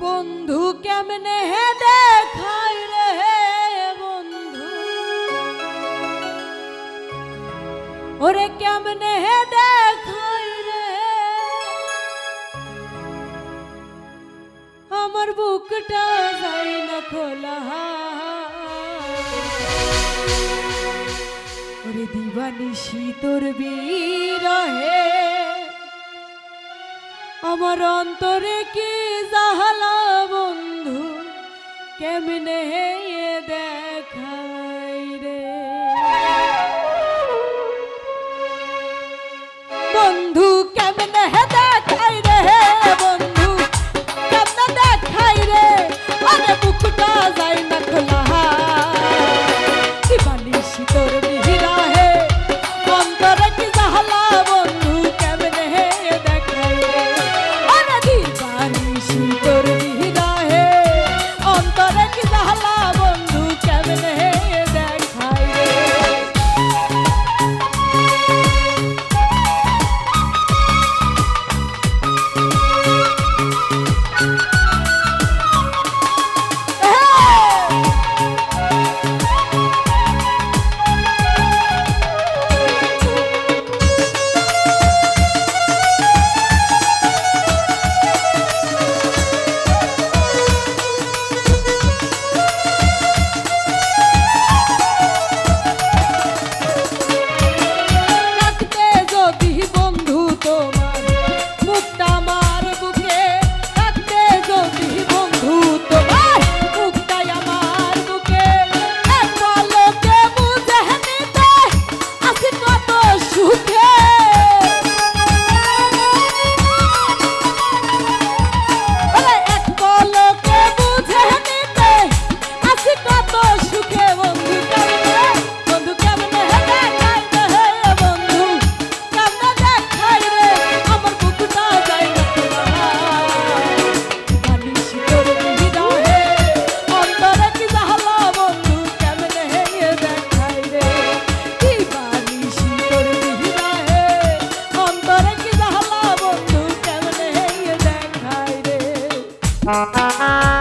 বন্ধু কেমনে হে দেখাই রে বন্ধু, ওরে কেমনে হে দেখাই রে আমার বুকটা যাই না খোলা। ওরে দিবানিশি তোর বিরহে আমার অন্তরে কি জাহালা বন্ধু কেমনে দেখাই রে বন্ধু কেমনে দেখাই রে বন্ধু কেমনে দেখাই রে আরে বুকটা যাই না খোলা। দিবানিশি তোর বিরহে অন্তরে কি জাহালা বন্ধু কেমনে দেখাই রে আরে দিবানিশি তোর বিরহে অন্তরে কি জাহালা বন্ধু কেমনে দেখাই রে। Bye.